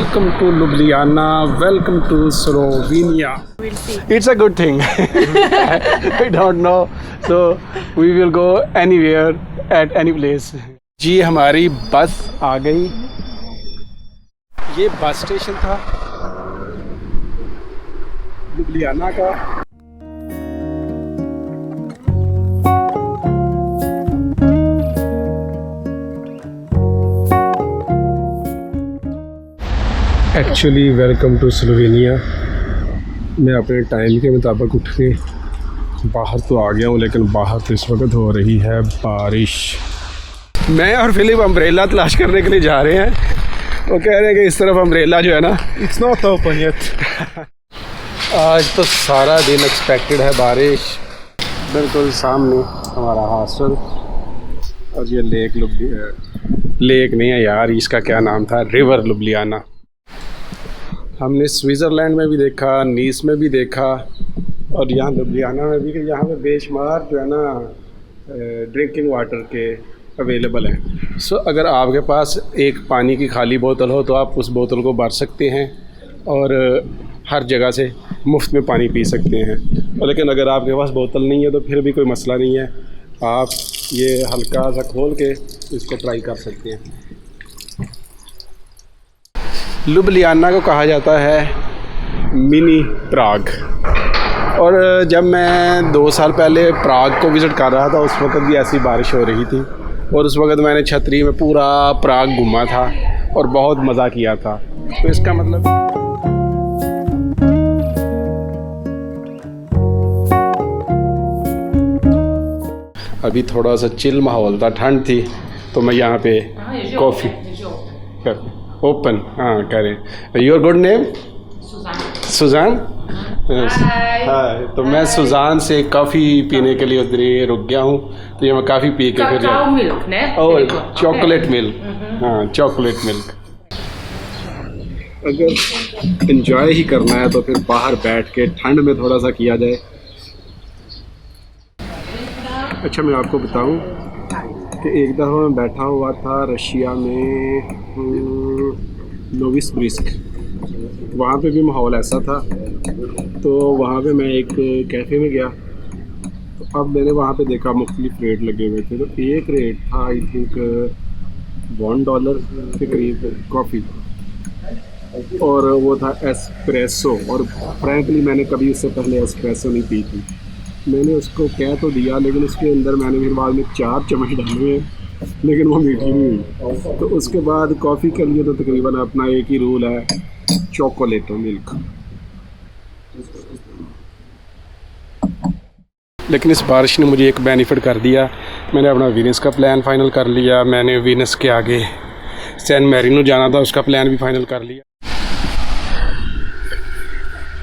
Welcome to Ljubljana. Welcome to Slovenia. We'll see. It's a good thing. I don't know. So we will go anywhere at any place. जी हमारी बस आ गई. ये bus station था Ljubljana का. Actually welcome to Slovenia. मैं अपने time के मुताबिक उठ के बाहर तो आ गया हूँ, लेकिन बाहर तो इस वक्त हो रही है बारिश. मैं और फिलिप अम्ब्रेला तलाश करने के लिए जा रहे हैं. वो कह रहे हैं कि इस तरफ अम्ब्रेला जो है ना, It's not open yet. आज तो सारा दिन एक्सपेक्टेड है बारिश. बिल्कुल सामने हमारा हॉस्टल और ये लेक नहीं है यार, इसका क्या नाम था, रिवर लुब्लियाना. हमने स्विट्ज़रलैंड में भी देखा, नीस में भी देखा और यहाँ लुब्लियाना में भी कि यहाँ पे बेशुमार जो है ना ड्रिंकिंग वाटर के अवेलेबल हैं. सो अगर आपके पास एक पानी की खाली बोतल हो तो आप उस बोतल को भर सकते हैं और हर जगह से मुफ्त में पानी पी सकते हैं. लेकिन अगर आपके पास बोतल नहीं है तो फिर भी कोई मसला नहीं है, आप ये हल्का सा खोल के इसको ट्राई कर सकते हैं. लुब्लियाना को कहा जाता है मिनी प्राग. और जब मैं 2 साल पहले प्राग को विज़िट कर रहा था उस वक्त भी ऐसी बारिश हो रही थी और उस वक्त मैंने छतरी में पूरा प्राग घूमा था और बहुत मज़ा किया था. तो इसका मतलब अभी थोड़ा सा चिल माहौल था, ठंड थी, तो मैं यहाँ पे कॉफ़ी ओपन करें. Your good name? सुजान. हाँ, तो मैं सुजान से कॉफ़ी पीने के लिए उधर ही रुक गया हूँ. तो ये मैं काफ़ी पी के फिर और चॉकलेट मिल्क. हाँ, चॉकलेट मिल्क. अगर एंजॉय ही करना है तो फिर बाहर बैठ के ठंड में थोड़ा सा किया जाए. अच्छा, मैं आपको बताऊं कि एक दफ़ा मैं बैठा हुआ था रशिया में नोविसिबिर्स्क. वहाँ पे भी माहौल ऐसा था. तो वहाँ पे मैं एक कैफ़े में गया. तो अब मैंने वहाँ पे देखा मुख्तलिफ रेट लगे हुए थे. तो एक रेट था आई थिंक $1 के करीब कॉफ़ी और वो था एस्प्रेसो. और फ्रैंकली मैंने कभी उससे पहले एस्प्रेसो नहीं पी थी. मैंने उसको कह तो दिया, लेकिन उसके अंदर मैंने फिर बाद में 4 चम्मच डाले हैं, लेकिन वो मीठी नहीं हुई. तो उसके बाद कॉफ़ी के लिए तो तकरीबन अपना एक ही रूल है, चॉकलेट मिल्क. लेकिन इस बारिश ने मुझे एक बेनिफिट कर दिया. मैंने अपना वीनस का प्लान फ़ाइनल कर लिया. मैंने वीनस के आगे सैन मैरिनो जाना था, उसका प्लान भी फ़ाइनल कर लिया.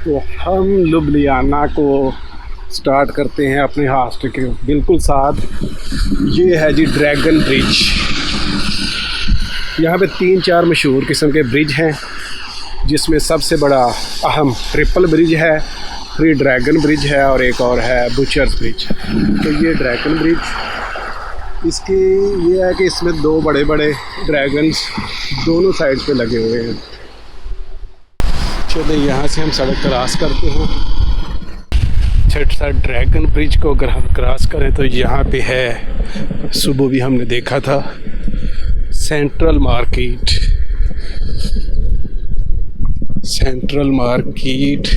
तो हम लुब्लियाना को स्टार्ट करते हैं अपने हॉस्टल के बिल्कुल साथ. ये है जी ड्रैगन ब्रिज. यहाँ पे 3-4 मशहूर किस्म के ब्रिज हैं, जिसमें सबसे बड़ा अहम ट्रिपल ब्रिज है, फिर ड्रैगन ब्रिज है और एक और है बुचर्स ब्रिज. तो ये ड्रैगन ब्रिज, इसकी ये है कि इसमें 2 बड़े बड़े ड्रैगन्स दोनों साइड पे लगे हुए हैं. चलिए यहाँ से हम सड़क क्रॉस करते हैं. छठा ड्रैगन ब्रिज को अगर हम क्रॉस करें तो यहाँ पे है, सुबह भी हमने देखा था, सेंट्रल मार्केट. सेंट्रल मार्केट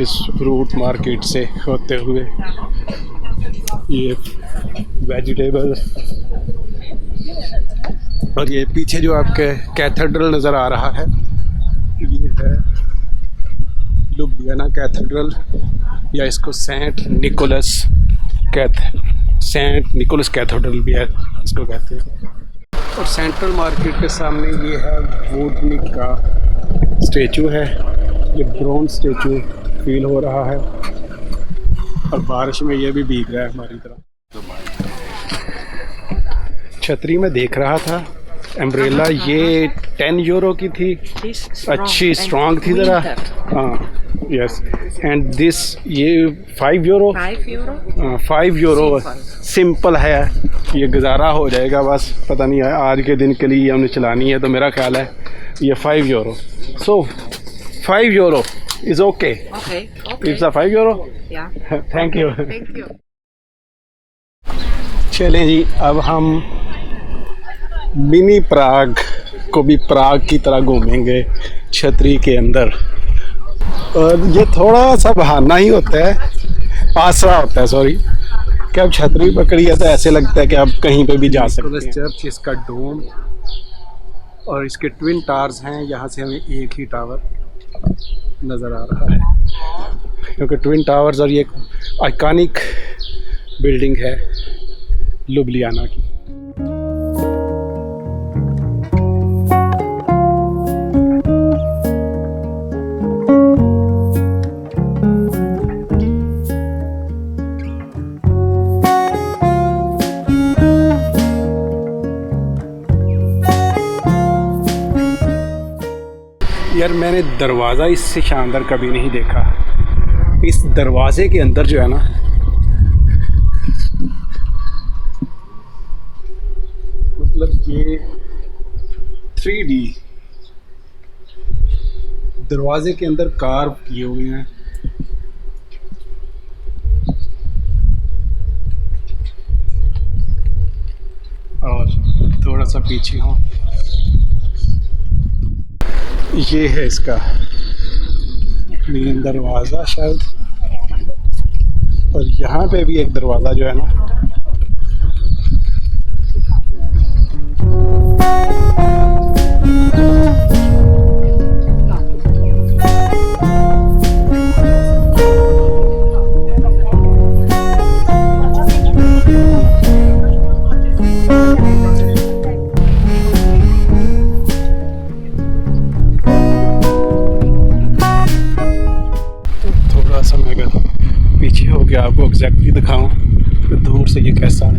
इस फ्रूट मार्केट से होते हुए ये वेजिटेबल और ये पीछे जो आपके कैथेड्रल नज़र आ रहा है, ये है लुब्लियाना कैथेड्रल, या इसको सेंट निकोलस कैथेड्रल भी है, इसको कहते हैं. और सेंट्रल मार्केट के सामने ये है वुडनिक का स्टेचू है. ये ब्रोंज स्टेचू फील हो रहा है और बारिश में ये भी भीग रहा है हमारी तरह. छतरी में देख रहा था एम्ब्रेला, ये €10 की थी, अच्छी स्ट्रॉन्ग थी ज़रा. हाँ, यस. एंड दिस ये €5. €5 सिंपल है, ये गुजारा हो जाएगा बस. पता नहीं है आज के दिन के लिए हमने चलानी है, तो मेरा ख्याल है ये 5 euro. So 5 euro is okay. Okay. It's a 5 euro. Yeah. Thank you. Thank you. चलें जी, अब हम मिनी प्राग को भी प्राग की तरह घूमेंगे छतरी के अंदर। और ये थोड़ा सा बहाना ही होता है, आसरा होता है, सॉरी, कि अब छतरी पकड़ी है तो ऐसे लगता है कि आप कहीं पे भी जा सकते हैं। चर्च, इसका डोम और इसके ट्विन टावर्स हैं। यहाँ से हमें एक ही टावर नज़र आ रहा है, क्योंकि ट्विन टावर्स और ये एक आइकॉनिक बिल्डिंग है लुब्लियाना की। यार मैंने दरवाज़ा इससे शानदार कभी नहीं देखा। इस दरवाजे के अंदर जो है ना, मतलब ये 3D दरवाजे के अंदर कार्व किए हुए हैं। और थोड़ा सा पीछे हूँ, ये है इसका मेन दरवाज़ा शायद। और यहाँ पे भी एक दरवाज़ा जो है ना, पीछे हो गया आपको एग्जैक्टली दिखाऊं तो दूर से ये कैसा है।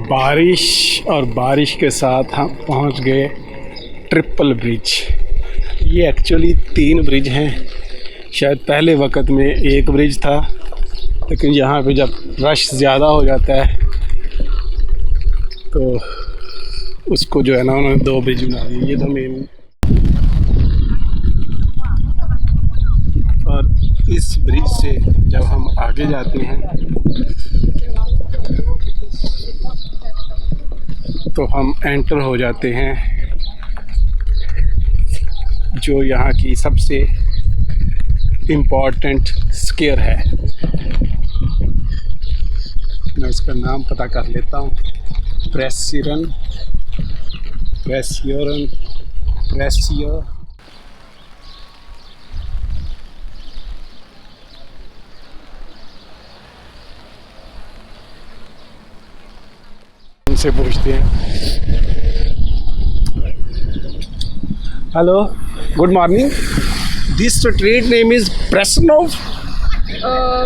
बारिश और बारिश के साथ हम पहुंच गए ट्रिपल ब्रिज। ये एक्चुअली 3 ब्रिज हैं। शायद पहले वक्त में एक ब्रिज था, लेकिन यहाँ पे जब रश ज़्यादा हो जाता है तो उसको जो है ना उन्होंने 2 ब्रिज बना दिए। ये तो मेन, और इस ब्रिज से जब हम आगे जाते हैं तो हम एंटर हो जाते हैं जो यहाँ की सबसे इम्पोर्टेंट स्क्वायर है। मैं इसका नाम पता कर लेता हूँ। प्रेसियर उनसे पूछते हैं। Hello, good morning. This street name is Presnov.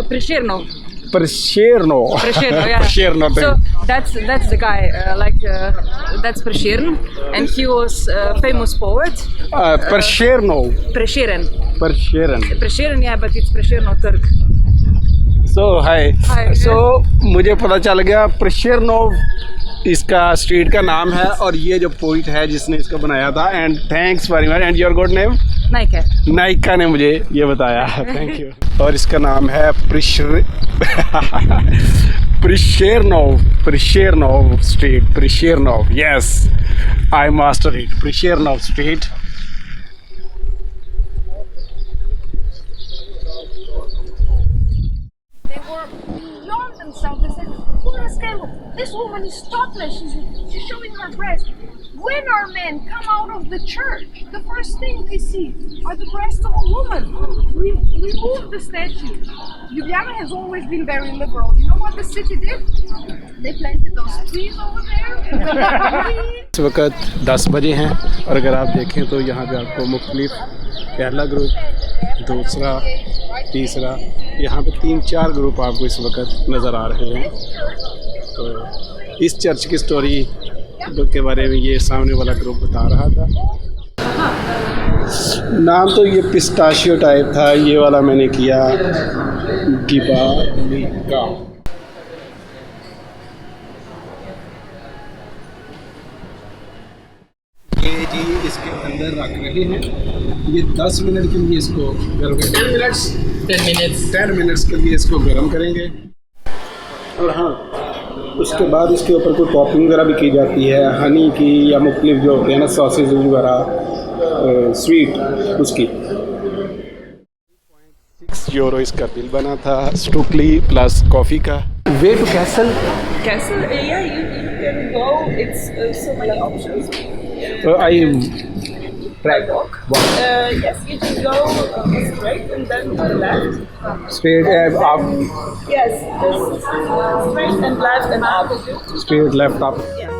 Prešernov. Prešernov. Prešernov, yeah. Prešernov. So that's the guy. That's Prešern, and he was a famous poet. Prešernov. Prešeren. Prešeren. Yeah, but it's Prešernov Turk. So hi. Hi. So मुझे पता चल गया Prešernov इसका street का नाम है, और ये जो पोइट है जिसने इसको बनाया था। And thanks very much. And your good name? नायिका ने मुझे ये बताया। Thank you. और इसका नाम है Prešernov street. Prešernov, yes, I master it. Prešernov street. They said, "Look at scandal! This woman is topless. She's showing her breast." When our men come out of the church, the first thing they see are the breasts of a woman. We moved the statue. Ljubljana has always been very liberal. You know what the city did? They planted those trees over there. इस वक्त 10 बजे हैं, और अगर आप देखें तो यहाँ पे आपको मुख्तलिफ, पहला ग्रुप, दूसरा, तीसरा, यहाँ पे 3-4 ग्रुप आपको इस वक्त नज़र आ रहे हैं। तो इस चर्च की स्टोरी के बारे में ये सामने वाला ग्रुप बता रहा था। नाम तो ये पिस्ताशियो टाइप था, ये वाला मैंने किया गिबालिका। ये जी इसके अंदर रख रहे हैं, ये 10 मिनट के लिए इसको गर्म करेंगे। 10 मिनट्स के लिए इसको गर्म करेंगे। और हाँ, उसके बाद इसके ऊपर कोई टॉपिंग वगैरह भी की जाती है, हनी की या मुख्तलिफ जो होते हैं ना सॉसेज वगैरह स्वीट, उसकी। €6 इसका बिल बना था, स्टुकली प्लस कॉफ़ी का। Way to castle? Castle, yeah, you can go. It's so many options. I Walk. Yes, you can go straight and then to the left. Straight आप, Yes, this straight and left and up. Straight left आप। Yeah.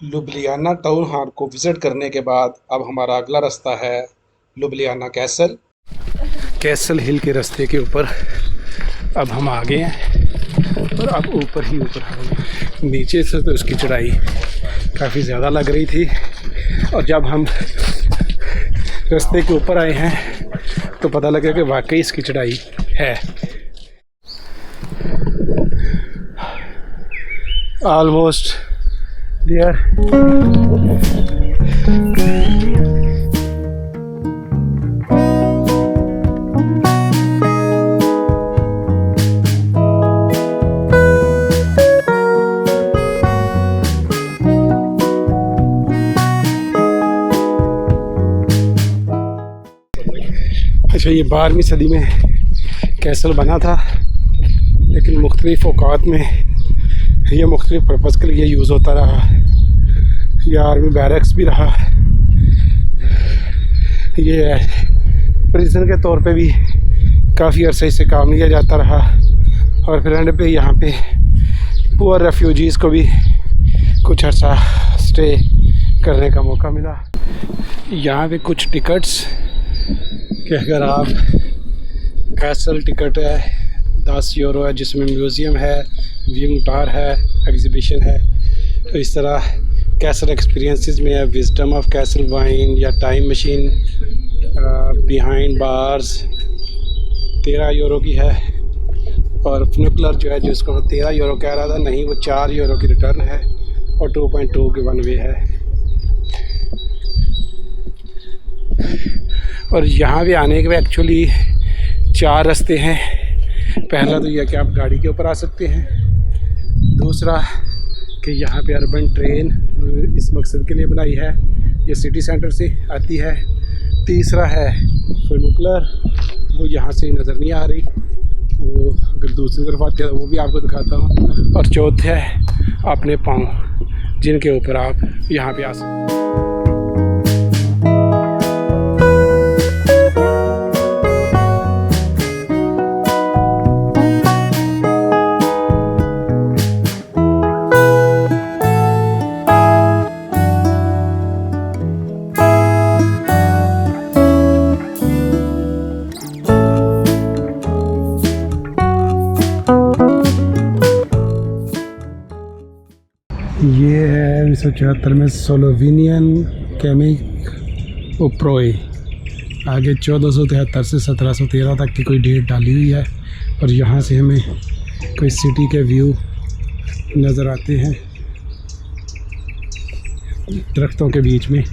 Ljubljana town hall को visit करने के बाद अब हमारा अगला रास्ता है लुब्लियाना कैसल। कैसल हिल के रास्ते के ऊपर अब हम आ गए हैं, और अब ऊपर ही ऊपर आ गए। नीचे से तो उसकी चढ़ाई काफ़ी ज़्यादा लग रही थी, और जब हम रास्ते के ऊपर आए हैं तो पता लगा कि वाकई इसकी चढ़ाई है। Almost there. अच्छा, ये 12वीं सदी में कैसल बना था, लेकिन मुख्तलिफ़ औकात में ये मुख्तलिफ़ पर्पज़ के लिए यूज़ होता रहा। ये आर्मी बैरक्स भी रहा, ये प्रिजन के तौर पे भी काफ़ी अरसे से काम लिया जाता रहा, और फिर एंड पे यहाँ पे पुअर रेफ्यूजीज़ को भी कुछ अर्सा स्टे करने का मौका मिला। यहाँ पे कुछ टिकट्स कि अगर आप कैसल टिकट है €10 है, जिसमें म्यूज़ियम है, व्यूइंग टावर है, एग्ज़िबिशन है। तो इस तरह कैसल एक्सपीरियंसेस में है विजडम ऑफ कैसल वाइन या टाइम मशीन बिहाइंड बार्स €13 की है, और फ्नुकलर जो है जिसको मैं €13 कह रहा था, नहीं वो €4 की रिटर्न है, और 2.2 की वन वे है। और यहाँ भी आने के लिए एक्चुअली 4 रास्ते हैं। पहला तो यह कि आप गाड़ी के ऊपर आ सकते हैं, दूसरा कि यहाँ पे अर्बन ट्रेन इस मकसद के लिए बनाई है, ये सिटी सेंटर से आती है। तीसरा है फ्नुकलर, वो यहाँ से नज़र नहीं आ रही, वो अगर दूसरी तरफ आती है तो वो भी आपको दिखाता हूँ। और चौथा है अपने पाँव, जिनके ऊपर आप यहाँ पे आ सकते हैं। ये है 1974 में स्लोवेनियन केमिक ओप्रोई। आगे 1473 से 1713 तक की कोई डेट डाली हुई है, और यहाँ से हमें कोई सिटी के व्यू नज़र आते हैं दरख्तों के बीच में।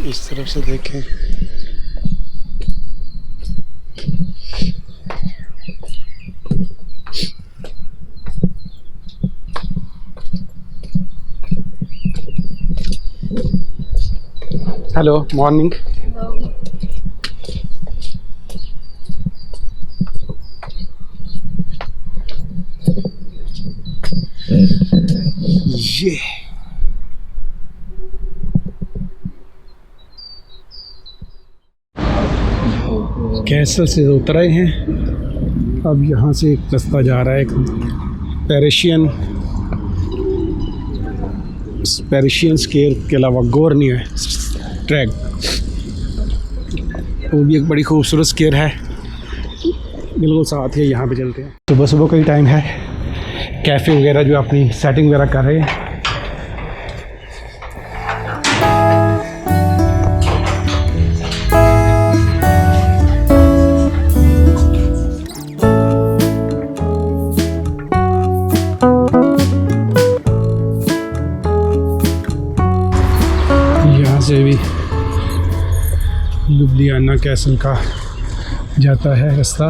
इस तरफ से देखें, हेलो मॉर्निंग। ये कैसल से उतर आए हैं, अब यहाँ से एक रास्ता जा रहा है, एक पेरिशियन स्केर के अलावा गोरनिया ट्रैक, वो भी एक बड़ी खूबसूरत स्केर है, बिल्कुल साथ ही यहाँ पे चलते हैं। सुबह सुबह का ही टाइम है, कैफ़े वगैरह जो अपनी सेटिंग वगैरह कर रहे हैं। यहाँ से भी लुब्लियाना कैसल का जाता है रास्ता।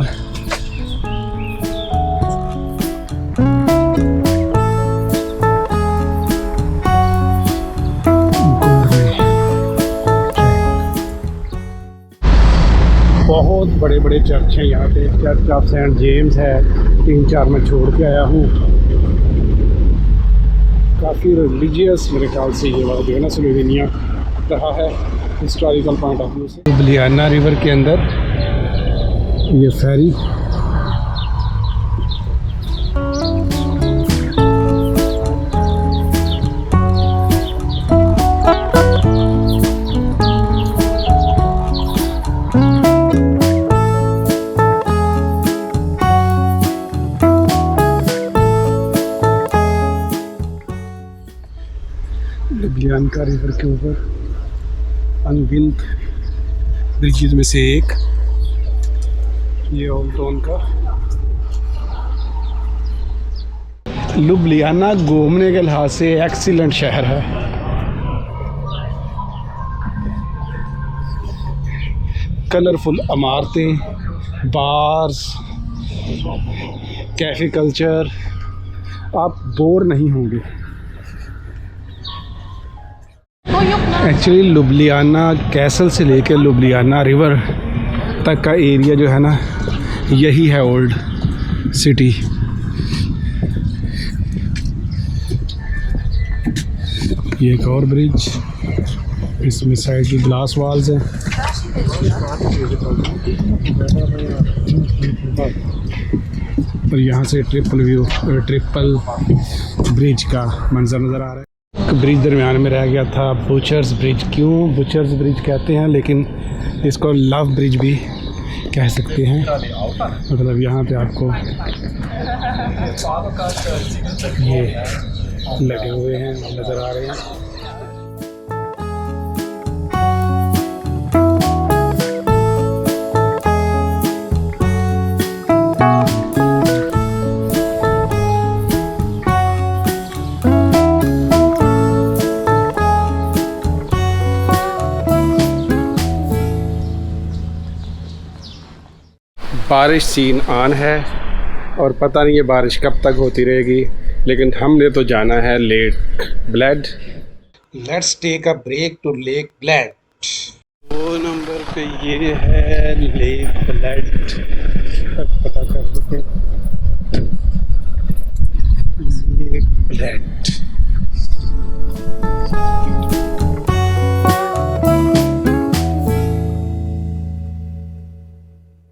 बहुत बड़े बड़े चर्च हैं यहाँ पे, चर्च ऑफ सेंट जेम्स है, 3-4 मैं छोड़ के आया हूँ। काफ़ी रिलीजियस मेरे ख्याल से ये वाला जो है ना स्लोवेनिया रहा है हिस्टोरिकल पॉइंट ऑफ व्यू से। लुब्लियाना रिवर के अंदर ये फेरी, लुब्लियाना रिवर के ऊपर अनगिनत ब्रिजेज में से एक ये ओल्ड टाउन का। लुब्लियाना घूमने के लिहाज से एक्सीलेंट शहर है। कलरफुल इमारतें, बार्स, कैफे कल्चर, आप बोर नहीं होंगे। एक्चुअली लुब्लियाना कैसल से लेकर लुब्लियाना रिवर तक का एरिया जो है ना, यही है ओल्ड सिटी। ये एक और ब्रिज, इसमें साइड की ग्लास वॉल्स हैं। और यहाँ से ट्रिपल ब्रिज का मंजर नज़र आ रहा है। ब्रिज दरमियान में रह गया था, बुचर्स ब्रिज। क्यों बुचर्स ब्रिज कहते हैं, लेकिन इसको लव ब्रिज भी कह सकते हैं। मतलब यहाँ पे आपको ये लगे हुए हैं, नज़र आ रहे हैं। बारिश सीन ऑन है और पता नहीं ये बारिश कब तक होती रहेगी, लेकिन हमने तो जाना है Lake Bled. Let's take a break to Lake Bled. 2 number पे ये है लेक ब्लेड।